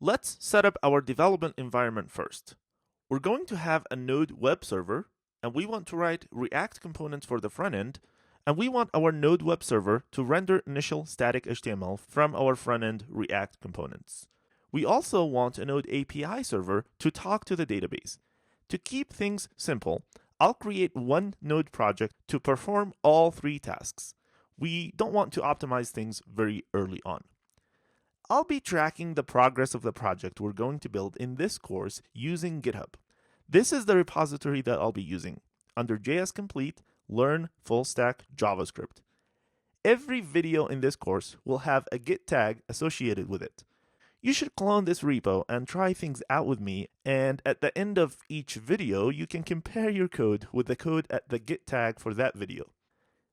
Let's set up our development environment first. We're going to have a Node web server, and we want to write React components for the front end, and we want our Node web server to render initial static HTML from our front end React components. We also want a Node API server to talk to the database. To keep things simple, I'll create one Node project to perform all three tasks. We don't want to optimize things very early on. I'll be tracking the progress of the project we're going to build in this course using GitHub. This is the repository that I'll be using. Under JS Complete, Learn Full Stack JavaScript. Every video in this course will have a Git tag associated with it. You should clone this repo and try things out with me, and at the end of each video, you can compare your code with the code at the Git tag for that video.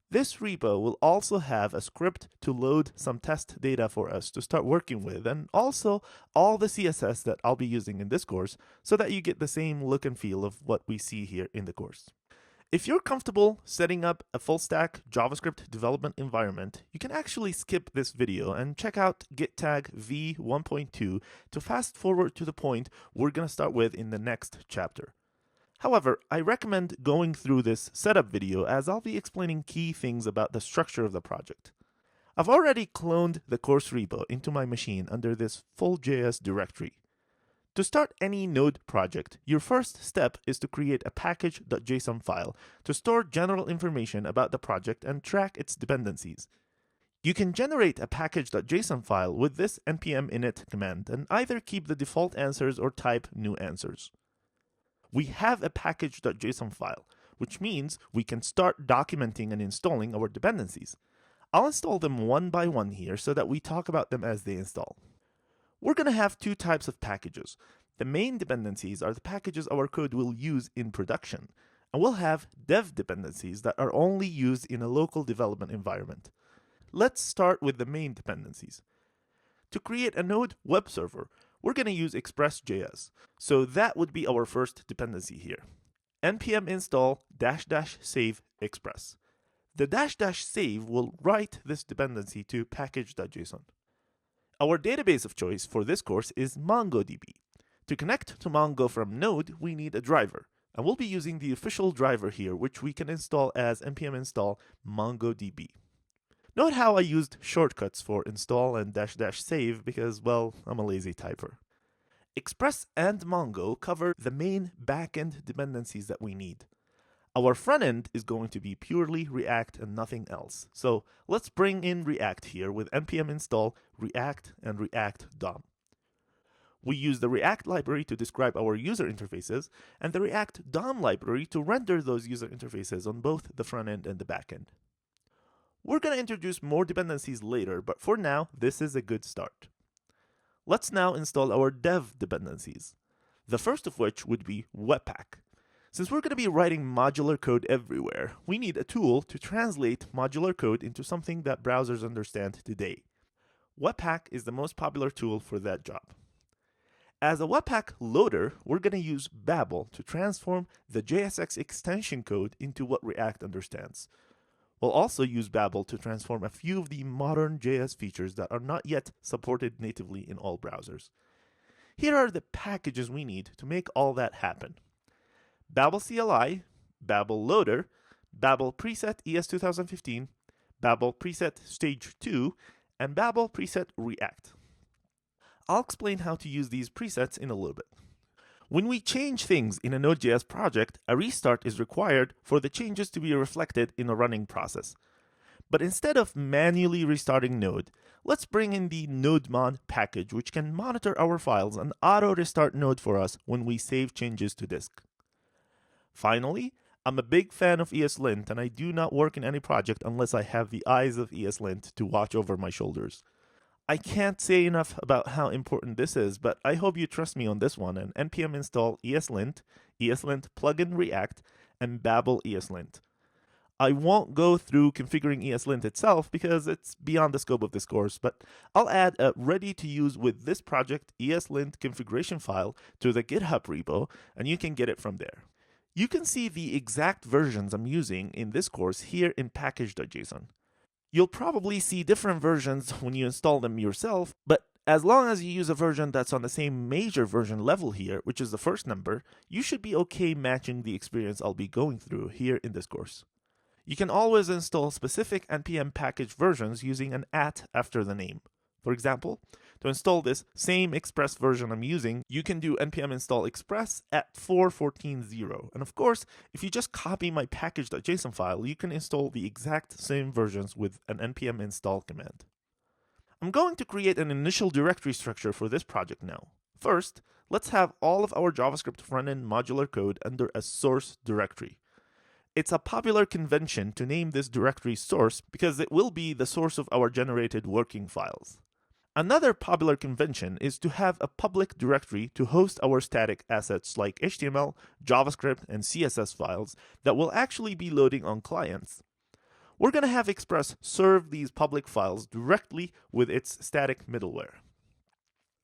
This repo will also have a script to load some test data for us to start working with, and also all the CSS that I'll be using in this course so that you get the same look and feel of what we see here in the course. If you're comfortable setting up a full stack JavaScript development environment, you can actually skip this video and check out git tag v1.2 to fast forward to the point we're going to start with in the next chapter. However, I recommend going through this setup video as I'll be explaining key things about the structure of the project. I've already cloned the course repo into my machine under this full.js directory. To start any Node project, your first step is to create a package.json file to store general information about the project and track its dependencies. You can generate a package.json file with this npm init command and either keep the default answers or type new answers. We have a package.json file, which means we can start documenting and installing our dependencies. I'll install them one by one here so that we talk about them as they install. We're going to have two types of packages. The main dependencies are the packages our code will use in production, and we'll have dev dependencies that are only used in a local development environment. Let's start with the main dependencies. To create a Node web server, we're going to use Express.js, so that would be our first dependency here. npm install --save express. The --save will write this dependency to package.json. Our database of choice for this course is MongoDB. To connect to Mongo from Node, we need a driver, and we'll be using the official driver here, which we can install as npm install MongoDB. Note how I used shortcuts for install and --save because, well, I'm a lazy typer. Express and Mongo cover the main backend dependencies that we need. Our front end is going to be purely React and nothing else. So let's bring in React here with npm install React and React DOM. We use the React library to describe our user interfaces and the React DOM library to render those user interfaces on both the front end and the back end. We're going to introduce more dependencies later, but for now, this is a good start. Let's now install our dev dependencies, the first of which would be Webpack. Since we're going to be writing modular code everywhere, we need a tool to translate modular code into something that browsers understand today. Webpack is the most popular tool for that job. As a Webpack loader, we're going to use Babel to transform the JSX extension code into what React understands. We'll also use Babel to transform a few of the modern JS features that are not yet supported natively in all browsers. Here are the packages we need to make all that happen. Babel CLI, Babel Loader, Babel Preset ES 2015, Babel Preset Stage 2, and Babel Preset React. I'll explain how to use these presets in a little bit. When we change things in a Node.js project, a restart is required for the changes to be reflected in a running process. But instead of manually restarting Node, let's bring in the nodemon package, which can monitor our files and auto-restart Node for us when we save changes to disk. Finally, I'm a big fan of ESLint, and I do not work in any project unless I have the eyes of ESLint to watch over my shoulders. I can't say enough about how important this is, but I hope you trust me on this one and npm install ESLint, ESLint plugin React, and Babel ESLint. I won't go through configuring ESLint itself because it's beyond the scope of this course, but I'll add a ready-to-use with this project ESLint configuration file to the GitHub repo, and you can get it from there. You can see the exact versions I'm using in this course here in package.json. You'll probably see different versions when you install them yourself, but As long as you use a version that's on the same major version level here, which is the first number, you should be okay matching the experience I'll be going through here in this course. You can always install specific npm package versions using an @ after the name. For example, to install this same Express version I'm using, you can do npm install express at 4.14.0. And of course, if you just copy my package.json file, you can install the exact same versions with an npm install command. I'm going to create an initial directory structure for this project now. First, let's have all of our JavaScript front-end modular code under a source directory. It's a popular convention to name this directory source because it will be the source of our generated working files. Another popular convention is to have a public directory to host our static assets like HTML, JavaScript, and CSS files that will actually be loading on clients. We're going to have Express serve these public files directly with its static middleware.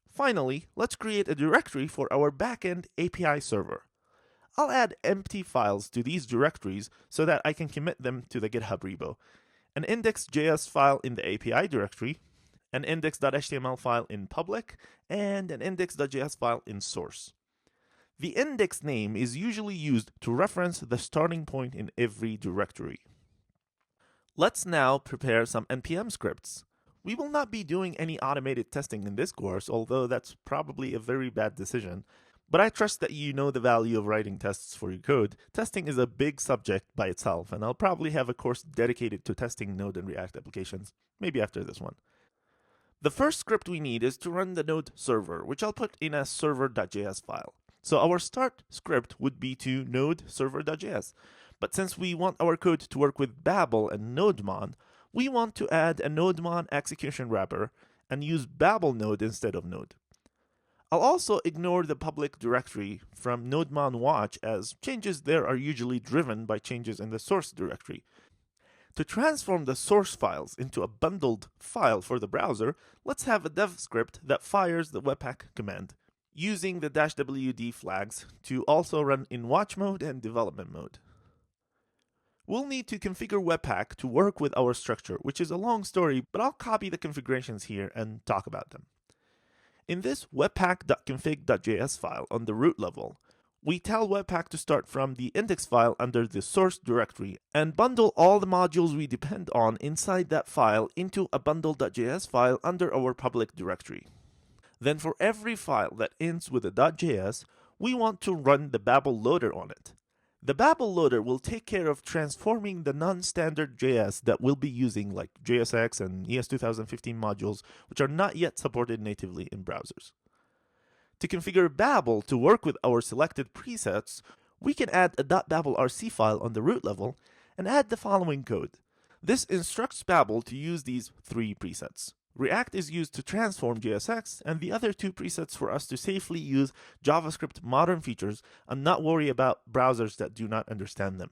Finally, let's create a directory for our backend API server. I'll add empty files to these directories so that I can commit them to the GitHub repo. An index.js file in the API directory, an index.html file in public, and an index.js file in source. The index name is usually used to reference the starting point in every directory. Let's now prepare some npm scripts. We will not be doing any automated testing in this course, although that's probably a very bad decision. But I trust that you know the value of writing tests for your code. Testing is a big subject by itself, and I'll probably have a course dedicated to testing Node and React applications, maybe after this one. The first script we need is to run the Node server, which I'll put in a server.js file. So our start script would be to node server.js. But since we want our code to work with Babel and NodeMon, we want to add a NodeMon execution wrapper and use Babel node instead of node. I'll also ignore the public directory from NodeMon watch, as changes there are usually driven by changes in the source directory. To transform the source files into a bundled file for the browser, let's have a dev script that fires the webpack command, using the -wd flags to also run in watch mode and development mode. We'll need to configure Webpack to work with our structure, which is a long story, but I'll copy the configurations here and talk about them. In this webpack.config.js file on the root level, we tell Webpack to start from the index file under the source directory and bundle all the modules we depend on inside that file into a bundle.js file under our public directory. Then for every file that ends with a .js, we want to run the Babel loader on it. The Babel loader will take care of transforming the non-standard JS that we'll be using, like JSX and ES 2015 modules, which are not yet supported natively in browsers. To configure Babel to work with our selected presets, we can add a .babelrc file on the root level and add the following code. This instructs Babel to use these 3 presets. React is used to transform JSX, and the other 2 presets for us to safely use JavaScript modern features and not worry about browsers that do not understand them.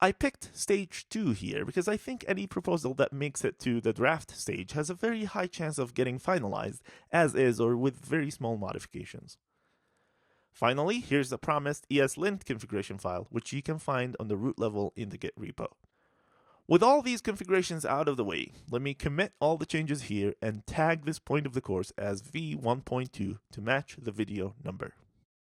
I picked stage 2 here because I think any proposal that makes it to the draft stage has a very high chance of getting finalized as is or with very small modifications. Finally, here's the promised ESLint configuration file, which you can find on the root level in the Git repo. With all these configurations out of the way, let me commit all the changes here and tag this point of the course as v1.2 to match the video number.